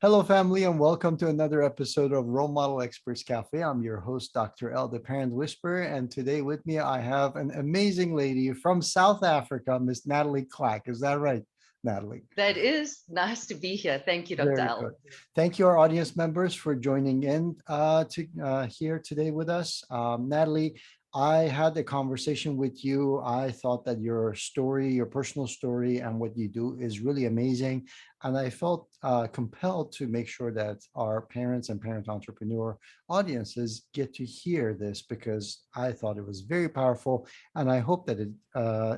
Hello, family, and welcome to another episode of Role Model Experts Cafe. I'm your host, Dr. L, the Parent Whisperer, and today with me I have an amazing lady from South Africa, Miss Natalie Clack. Is that right, Natalie? That is nice to be here. Thank you, Dr. Very Al. good. Thank you, our audience members, for joining in to here today with us. Natalie, I had a conversation with you. I thought that your story, your personal story, and what you do is really amazing. And I felt compelled to make sure that our parents and parent entrepreneur audiences get to hear this because I thought it was very powerful. And I hope that it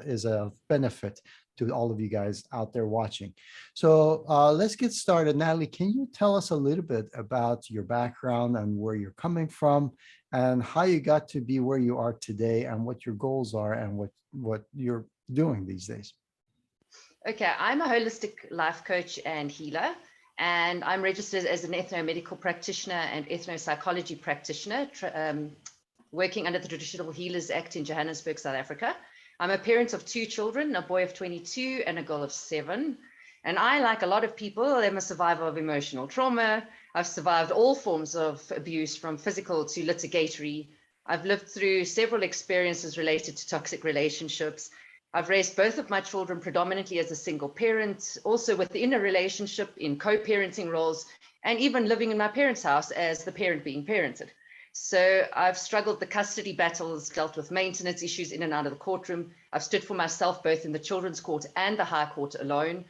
is a benefit to all of you guys out there watching. So let's get started. Natalie, can you tell us a little bit about your background and where you're coming from and how you got to be where you are today and what your goals are and what you're doing these days? Okay, I'm a holistic life coach and healer, and I'm registered as an ethnomedical practitioner and ethnopsychology practitioner, working under the Traditional Healers Act in Johannesburg, South Africa. I'm a parent of 2 children, a boy of 22 and a girl of 7. And I, like a lot of people, am a survivor of emotional trauma. I've survived all forms of abuse, from physical to litigatory. I've lived through several experiences related to toxic relationships. I've raised both of my children predominantly as a single parent, also within a relationship in co-parenting roles, and even living in my parents' house as the parent being parented. So I've struggled the custody battles, dealt with maintenance issues in and out of the courtroom. I've stood for myself both in the children's court and the high court alone,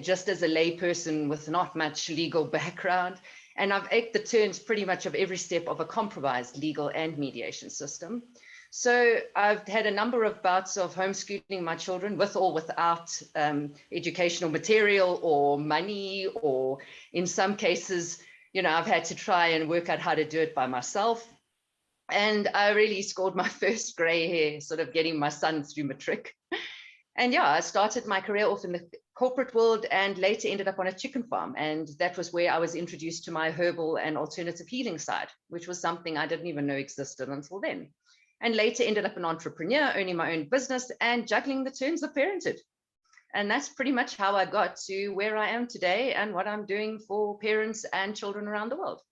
just as a layperson with not much legal background. And I've ached the turns pretty much of every step of a compromised legal and mediation system. So I've had a number of bouts of homeschooling my children with or without educational material or money, or in some cases, I've had to try and work out how to do it by myself. And I really scored my first gray hair, sort of getting my son through matric. And yeah, I started my career off in the corporate world and later ended up on a chicken farm. And that was where I was introduced to my herbal and alternative healing side, which was something I didn't even know existed until then. And later ended up an entrepreneur, owning my own business and juggling the turns of parenthood. And that's pretty much how I got to where I am today and what I'm doing for parents and children around the world.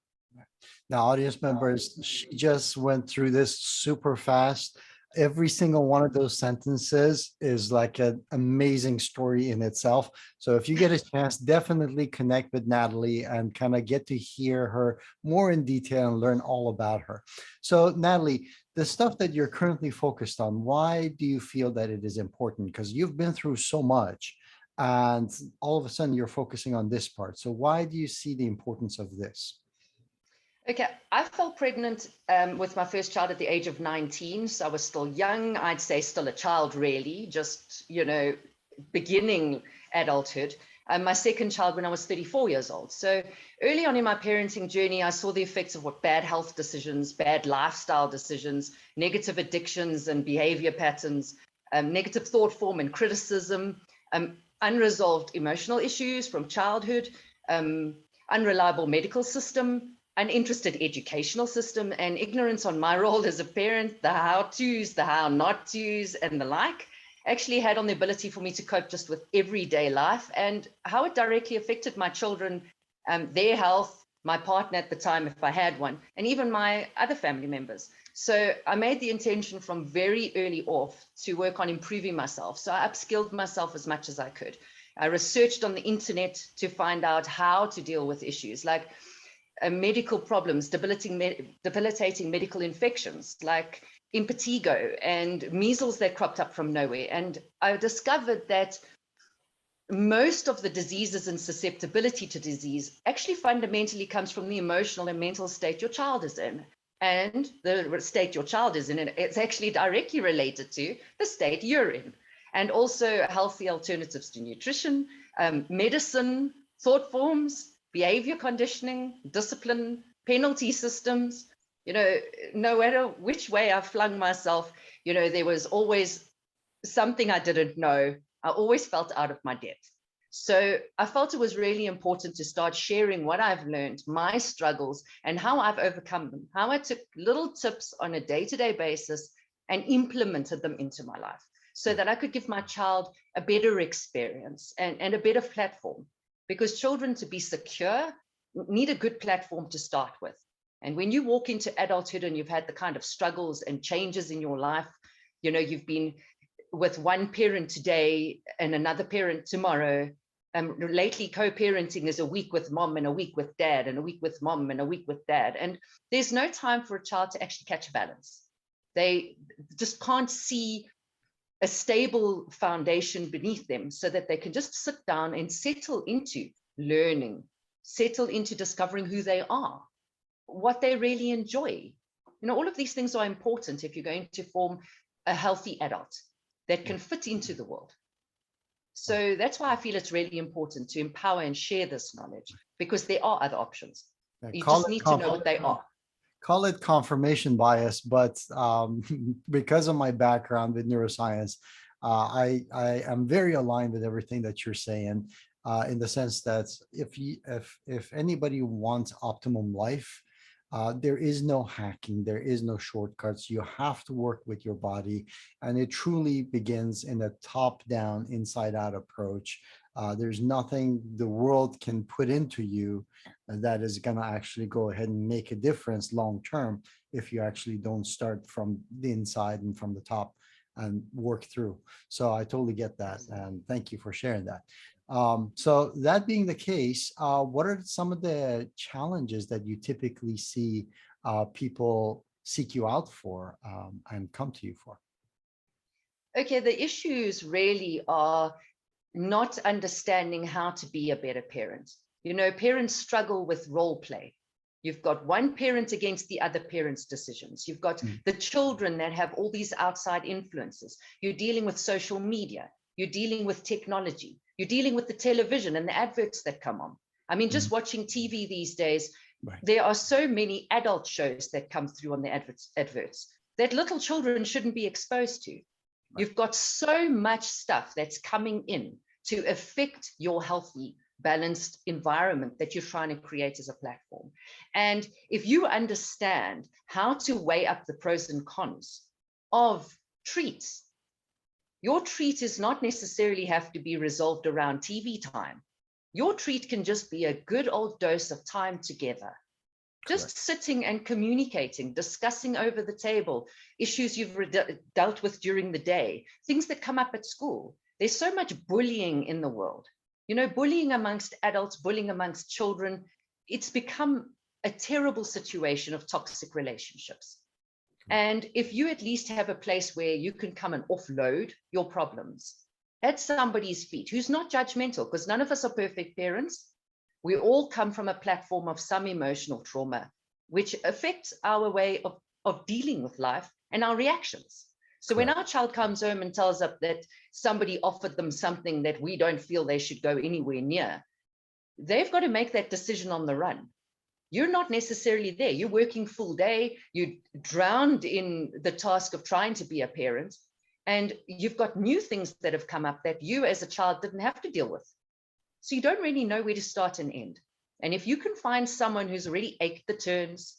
Now, audience members, she just went through this super fast. Every single one of those sentences is like an amazing story in itself. So if you get a chance, definitely connect with Natalie and kind of get to hear her more in detail and learn all about her. So Natalie, the stuff that you're currently focused on, why do you feel that it is important? Because you've been through so much and all of a sudden you're focusing on this part. So why do you see the importance of this? Okay, I fell pregnant with my first child at the age of 19. So I was still young. I'd say still a child, really, just, beginning adulthood. My second child when I was 34 years old. So early on in my parenting journey, I saw the effects of what bad health decisions, bad lifestyle decisions, negative addictions and behavior patterns, negative thought form and criticism, unresolved emotional issues from childhood, unreliable medical system, uninterested educational system, and ignorance on my role as a parent, the how-tos, the how-not-tos, and the like, actually had on the ability for me to cope just with everyday life and how it directly affected my children, their health, my partner at the time, if I had one, and even my other family members. So I made the intention from very early off to work on improving myself. So I upskilled myself as much as I could. I researched on the internet to find out how to deal with issues like medical problems, debilitating medical infections like impetigo and measles that cropped up from nowhere. And I discovered that most of the diseases and susceptibility to disease actually fundamentally comes from the emotional and mental state your child is in. And the state your child is in, and it's actually directly related to the state you're in. And also healthy alternatives to nutrition, medicine, thought forms, behavior conditioning, discipline, penalty systems. No matter which way I flung myself, there was always something I didn't know. I always felt out of my depth. So I felt it was really important to start sharing what I've learned, my struggles, and how I've overcome them, how I took little tips on a day-to-day basis and implemented them into my life so that I could give my child a better experience and a better platform. because children, to be secure, need a good platform to start with. And when you walk into adulthood and you've had the kind of struggles and changes in your life, you've been with one parent today and another parent tomorrow. Lately, co-parenting is a week with mom and a week with dad and a week with mom and a week with dad. And there's no time for a child to actually catch a balance. They just can't see a stable foundation beneath them so that they can just sit down and settle into learning, settle into discovering who they are, what they really enjoy. All of these things are important if you're going to form a healthy adult that can fit into the world. So that's why I feel it's really important to empower and share this knowledge, because there are other options. You just need to know what they are. Call it confirmation bias, but because of my background with neuroscience, I am very aligned with everything that you're saying, in the sense that if anybody wants optimum life, there is no hacking, there is no shortcuts. You have to work with your body, and it truly begins in a top-down, inside-out approach. There's nothing the world can put into you that is going to actually go ahead and make a difference long term if you actually don't start from the inside and from the top and work through. So I totally get that, and thank you for sharing that. So that being the case, what are some of the challenges that you typically see people seek you out for and come to you for? Okay, the issues really are not understanding how to be a better parent. Parents struggle with role play. You've got one parent against the other parent's decisions. You've got the children that have all these outside influences. You're dealing with social media. You're dealing with technology. You're dealing with the television and the adverts that come on. I mean, just watching TV these days, there are so many adult shows that come through on the adverts that little children shouldn't be exposed to. You've got so much stuff that's coming in to affect your healthy, balanced environment that you're trying to create as a platform. And if you understand how to weigh up the pros and cons of treats, your treat is not necessarily have to be resolved around TV time. Your treat can just be a good old dose of time together. Just sitting and communicating, discussing over the table, issues you've dealt with during the day, things that come up at school. There's so much bullying in the world. Bullying amongst adults, bullying amongst children, it's become a terrible situation of toxic relationships. And if you at least have a place where you can come and offload your problems at somebody's feet who's not judgmental, because none of us are perfect parents. We all come from a platform of some emotional trauma, which affects our way of dealing with life and our reactions. So when our child comes home and tells us that somebody offered them something that we don't feel they should go anywhere near, they've got to make that decision on the run. You're not necessarily there. You're working full day. You're drowned in the task of trying to be a parent. And you've got new things that have come up that you as a child didn't have to deal with. So you don't really know where to start and end. And if you can find someone who's already ached the turns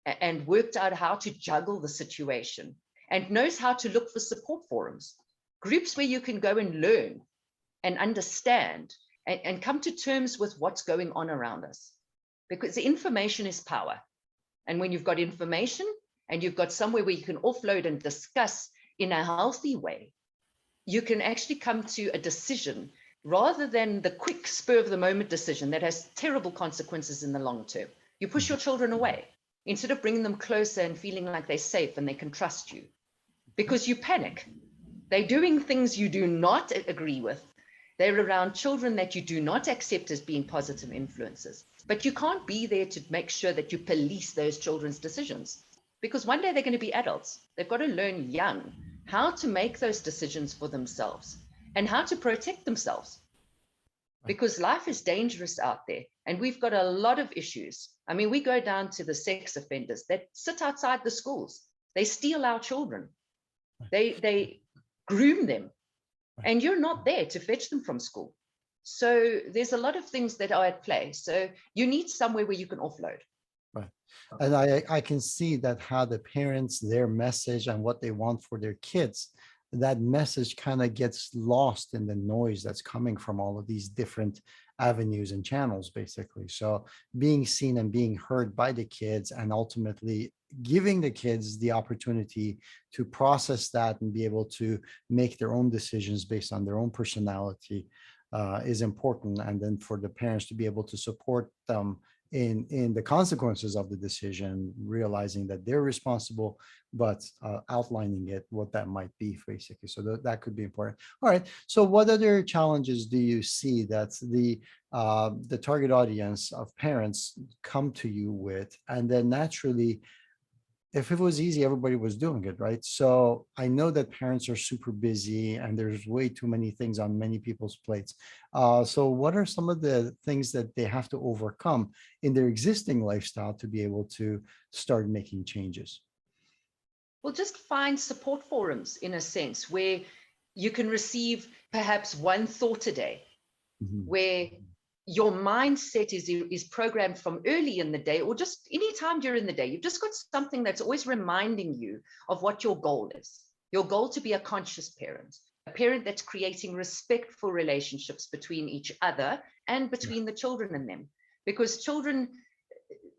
and worked out how to juggle the situation and knows how to look for support forums, groups where you can go and learn and understand and come to terms with what's going on around us. Because information is power. And when you've got information and you've got somewhere where you can offload and discuss in a healthy way, you can actually come to a decision rather than the quick spur of the moment decision that has terrible consequences in the long term. You push your children away instead of bringing them closer and feeling like they're safe and they can trust you, because you panic. They're doing things you do not agree with. They're around children that you do not accept as being positive influences. But you can't be there to make sure that you police those children's decisions, because one day they're going to be adults. They've got to learn young how to make those decisions for themselves and how to protect themselves, because life is dangerous out there. And we've got a lot of issues. I mean, we go down to the sex offenders that sit outside the schools. They steal our children. They groom them. And you're not there to fetch them from school. So there's a lot of things that are at play. So you need somewhere where you can offload. Right. And I can see that how the parents, their message and what they want for their kids, that message kind of gets lost in the noise that's coming from all of these different avenues and channels, basically. So being seen and being heard by the kids, and ultimately giving the kids the opportunity to process that and be able to make their own decisions based on their own personality, is important. And then for the parents to be able to support them in the consequences of the decision, realizing that they're responsible, but outlining it, what that might be, basically. So that could be important. All right. So what other challenges do you see that the target audience of parents come to you with? And then naturally, if it was easy, everybody was doing it, right? So I know that parents are super busy and there's way too many things on many people's plates. So what are some of the things that they have to overcome in their existing lifestyle to be able to start making changes? Well, just find support forums in a sense where you can receive perhaps one thought a day, Mhm. where your mindset is programmed from early in the day or just any time during the day. You've just got something that's always reminding you of what your goal is. Your goal to be a conscious parent, a parent that's creating respectful relationships between each other and Yeah. between the children and them. Because children,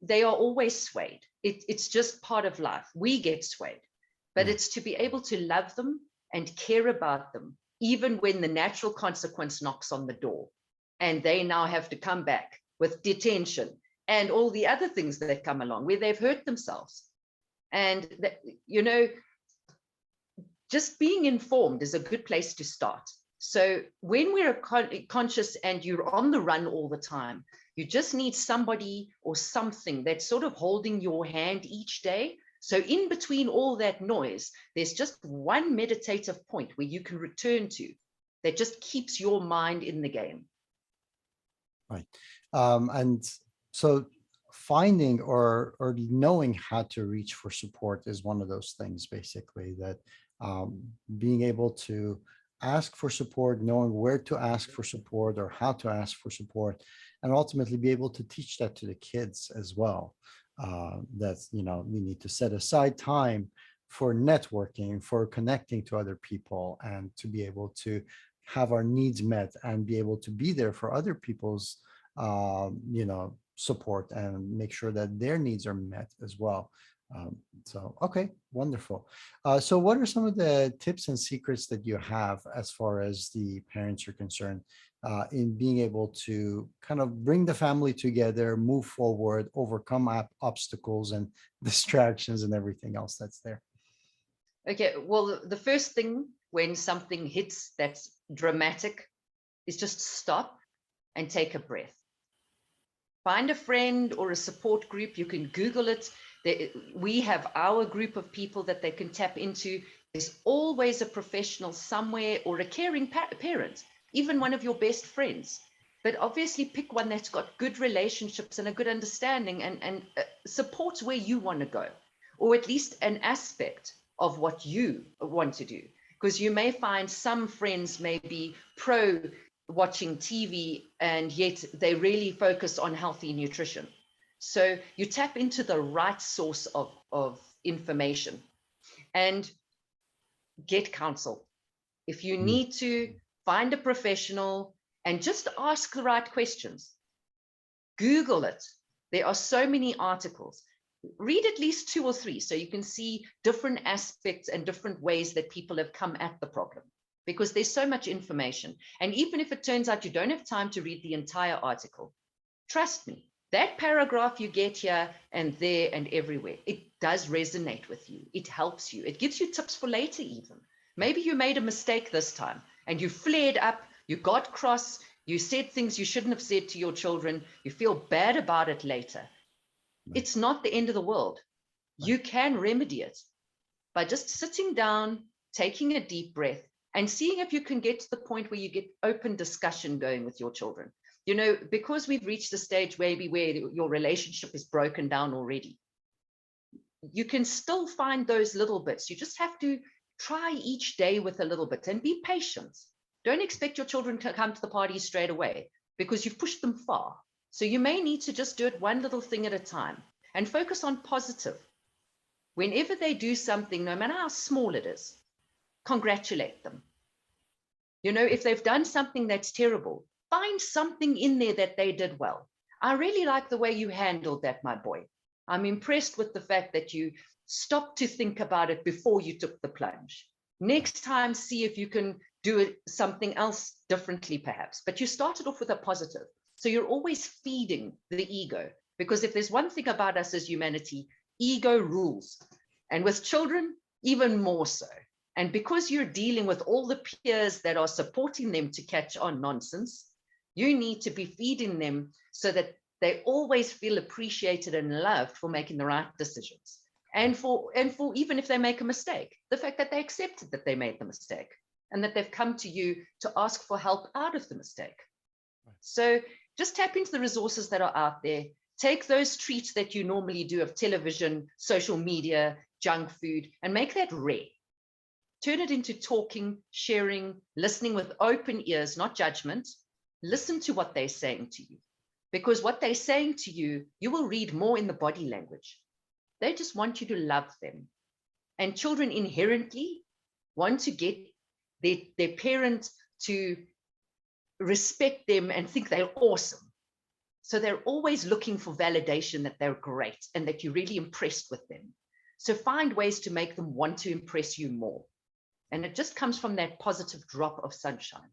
they are always swayed. It's just part of life. We get swayed, but Yeah. it's to be able to love them and care about them, even when the natural consequence knocks on the door and they now have to come back with detention and all the other things that come along where they've hurt themselves. And that, just being informed is a good place to start. So when we're conscious and you're on the run all the time, you just need somebody or something that's sort of holding your hand each day. So in between all that noise, there's just one meditative point where you can return to that just keeps your mind in the game. Right. And so finding or knowing how to reach for support is one of those things, basically, that being able to ask for support, knowing where to ask for support or how to ask for support, and ultimately be able to teach that to the kids as well. That's, we need to set aside time for networking, for connecting to other people, and to be able to have our needs met and be able to be there for other people's support and make sure that their needs are met as well. So okay, wonderful. So what are some of the tips and secrets that you have as far as the parents are concerned, in being able to kind of bring the family together, move forward, overcome obstacles and distractions and everything else that's there? Okay, well, the first thing when something hits that's dramatic is just stop and take a breath. Find a friend or a support group. You can Google it. We have our group of people that they can tap into. There's always a professional somewhere or a caring parent, even one of your best friends. But obviously pick one that's got good relationships and a good understanding and supports where you want to go, or at least an aspect of what you want to do. Because you may find some friends may be pro watching TV and yet they really focus on healthy nutrition. So you tap into the right source of information and get counsel. If you Mm. need to, find a professional and just ask the right questions. Google it. There are so many articles. Read at least 2 or 3 so you can see different aspects and different ways that people have come at the problem, because there's so much information. And even if it turns out you don't have time to read the entire article, trust me, that paragraph you get here and there and everywhere, it does resonate with you. It helps you. It gives you tips for later even. Maybe you made a mistake this time and you flared up, you got cross, you said things you shouldn't have said to your children, you feel bad about it later. Right. It's not the end of the world. Right. You can remedy it by just sitting down, taking a deep breath, and seeing if you can get to the point where you get open discussion going with your children. Because we've reached a stage maybe where your relationship is broken down already, you can still find those little bits. You just have to try each day with a little bit and be patient. Don't expect your children to come to the party straight away because you've pushed them far. So you may need to just do it one little thing at a time and focus on positive. Whenever they do something, no matter how small it is, congratulate them. If they've done something that's terrible, find something in there that they did well. I really like the way you handled that, my boy. I'm impressed with the fact that you stopped to think about it before you took the plunge. Next time, see if you can do it, something else differently, perhaps. But you started off with a positive. So you're always feeding the ego. Because if there's one thing about us as humanity, ego rules. And with children, even more so. And because you're dealing with all the peers that are supporting them to catch on nonsense, you need to be feeding them so that they always feel appreciated and loved for making the right decisions. And for even if they make a mistake, the fact that they accepted that they made the mistake and that they've come to you to ask for help out of the mistake. So just tap into the resources that are out there. Take those treats that you normally do of television, social media, junk food, and make that rare. Turn it into talking, sharing, listening with open ears, not judgment. Listen to what they're saying to you. Because what they're saying to you, you will read more in the body language. They just want you to love them. And children inherently want to get their parent to respect them and think they're awesome. So they're always looking for validation that they're great and that you're really impressed with them. So find ways to make them want to impress you more. And it just comes from that positive drop of sunshine.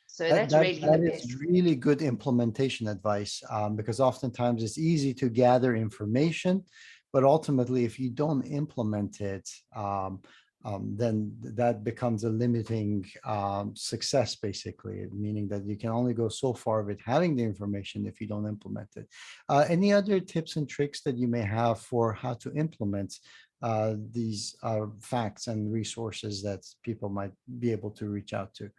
So that's really the best. Is really good implementation advice, because oftentimes it's easy to gather information, but ultimately if you don't implement it, then that becomes a limiting success, basically, meaning that you can only go so far with having the information if you don't implement it. Any other tips and tricks that you may have for how to implement these facts and resources that people might be able to reach out to?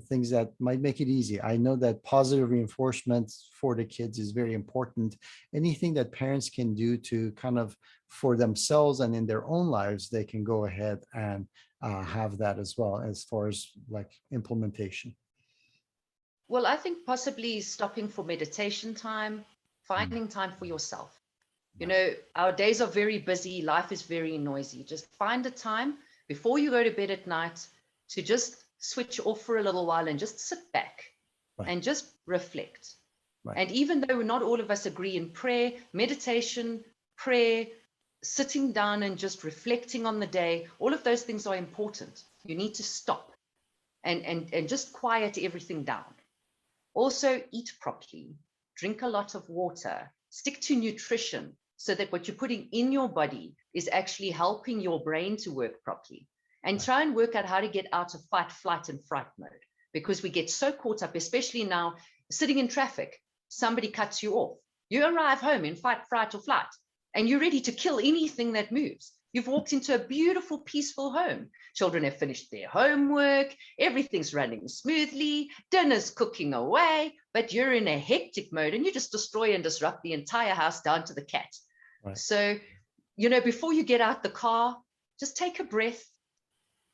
Things that might make it easy. I know that positive reinforcement for the kids is very important. Anything that parents can do to kind of for themselves and in their own lives, they can go ahead and have that as well, as far as like implementation. Well, I think possibly stopping for meditation time, finding time for yourself. You know, our days are very busy, life is very noisy. Just find a time before you go to bed at night to just switch off for a little while and just sit back and just reflect. And even though not all of us agree in prayer, meditation, prayer, sitting down and just reflecting on the day, all of those things are important. You need to stop and just quiet everything down. Also, eat properly, drink a lot of water, stick to nutrition so that what you're putting in your body is actually helping your brain to work properly. And try and work out how to get out of fight, flight, and fright mode, because we get so caught up, especially now, sitting in traffic. Somebody cuts you off. You arrive home in fight, fright, or flight, and you're ready to kill anything that moves. You've walked into a beautiful, peaceful home. Children have finished their homework. Everything's running smoothly. Dinner's cooking away, but you're in a hectic mode, and you just destroy and disrupt the entire house down to the cat. So, you know, before you get out the car, just take a breath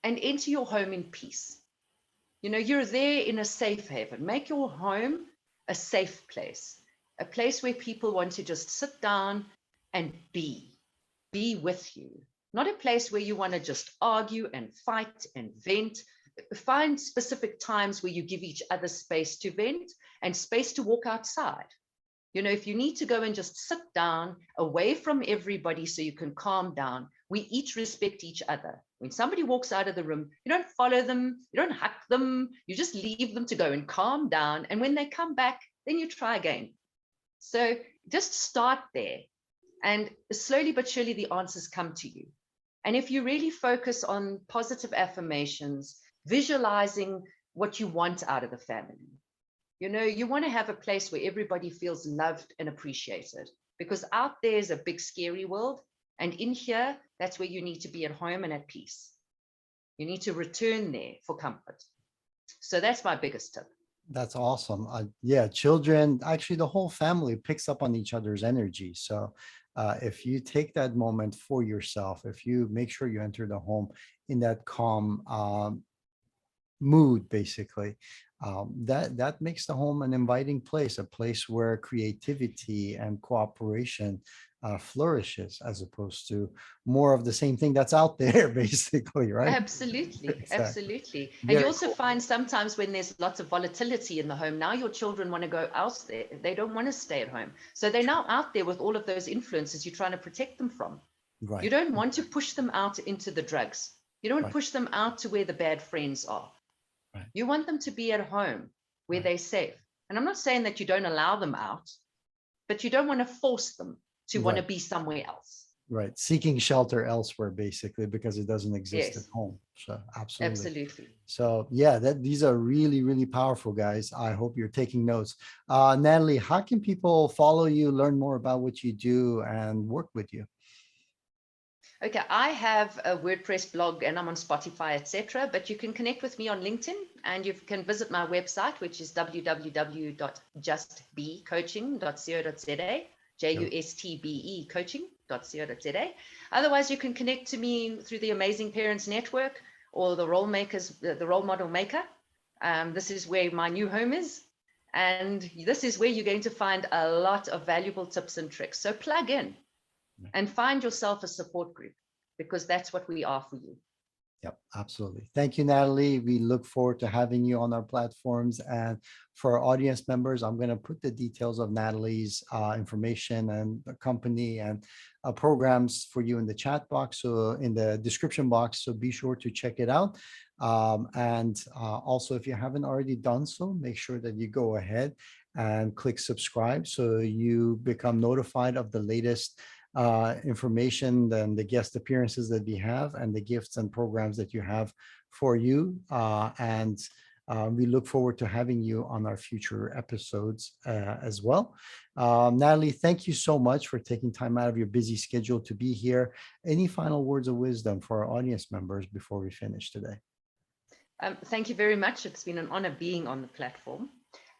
and enter your home in peace. You know, you're there in a safe haven. Make your home a safe place, a place where people want to just sit down and be with you. Not a place where you want to just argue and fight and vent. Find specific times where you give each other space to vent and space to walk outside. You know, if you need to go and just sit down away from everybody so you can calm down, we each respect each other. When somebody walks out of the room, you don't follow them, you don't hug them, you just leave them to go and calm down. And when they come back, then you try again. So just start there. And slowly but surely, the answers come to you. And if you really focus on positive affirmations, visualizing what you want out of the family, you know, you want to have a place where everybody feels loved and appreciated, because out there is a big, scary world. And in here, that's where you need to be at home and at peace. You need to return there for comfort. So that's my biggest tip. That's awesome. Yeah, children, actually the whole family picks up on each other's energy. So if you take that moment for yourself, if you make sure you enter the home in that calm mood, basically, that makes the home an inviting place, a place where creativity and cooperation flourishes, as opposed to more of the same thing that's out there, basically, right? Absolutely, Exactly. absolutely. And you Very also cool. find sometimes when there's lots of volatility in the home, now your children want to go out there. They don't want to stay at home. So they're now out there with all of those influences you're trying to protect them from. You Right. don't want to push them out into the drugs. You don't Right. push them out to where the bad friends are. Right. You want them to be at home where Right. they're safe. And I'm not saying that you don't allow them out, but you don't want to force them to want to Right. be somewhere else. Right. Seeking shelter elsewhere, basically, because it doesn't exist at Yes, home. So absolutely. absolutely. So yeah, these are really, really powerful, guys. I hope you're taking notes. Natalie, how can people follow you, learn more about what you do, and work with you? Okay, I have a WordPress blog and I'm on Spotify, etc. But you can connect with me on LinkedIn and you can visit my website, which is www.justbecoaching.co.za, Sure. JUSTBE coaching.co.za. Otherwise, you can connect to me through the Amazing Parents Network or the Role Makers, the Role Model Maker. This is where my new home is. And this is where you're going to find a lot of valuable tips and tricks. So plug in and find yourself a support group because that's what we are for you. Yep, absolutely. Thank you, Natalie. We look forward to having you on our platforms. And for our audience members, I'm going to put the details of Natalie's information and the company and programs for you in the chat box, so in the description box. So be sure to check it out. And also, if you haven't already done so, make sure that you go ahead and click subscribe so you become notified of the latest information and the guest appearances that we have and the gifts and programs that you have for you. And we look forward to having you on our future episodes as well. Natalie, thank you so much for taking time out of your busy schedule to be here. Any final words of wisdom for our audience members before we finish today? Thank you very much. It's been an honor being on the platform.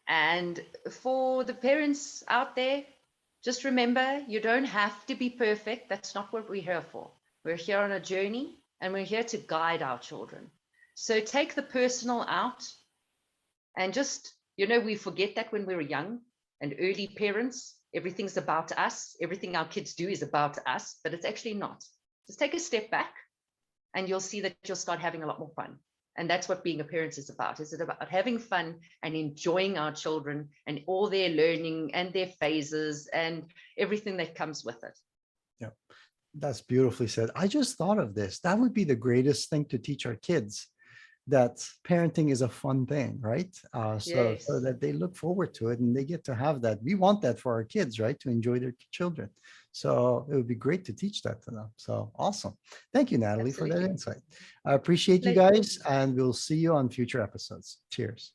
And for the parents out there, just remember, you don't have to be perfect. That's not what we're here for. We're here on a journey and we're here to guide our children. So take the personal out and just, we forget that when we were young and early parents, everything's about us. Everything our kids do is about us, but it's actually not. Just take a step back and you'll see that you'll start having a lot more fun. And that's what being a parent is about. Is it about having fun and enjoying our children and all their learning and their phases and everything that comes with it? Yeah, that's beautifully said. I just thought of this. That would be the greatest thing to teach our kids, that parenting is a fun thing, right? So Yes, that they look forward to it and they get to have that. We want that for our kids, right? To enjoy their children. So it would be great to teach that to them. So awesome. Thank you, Natalie, for that absolutely. insight. I appreciate you Pleasure. guys, and we'll see you on future episodes. Cheers.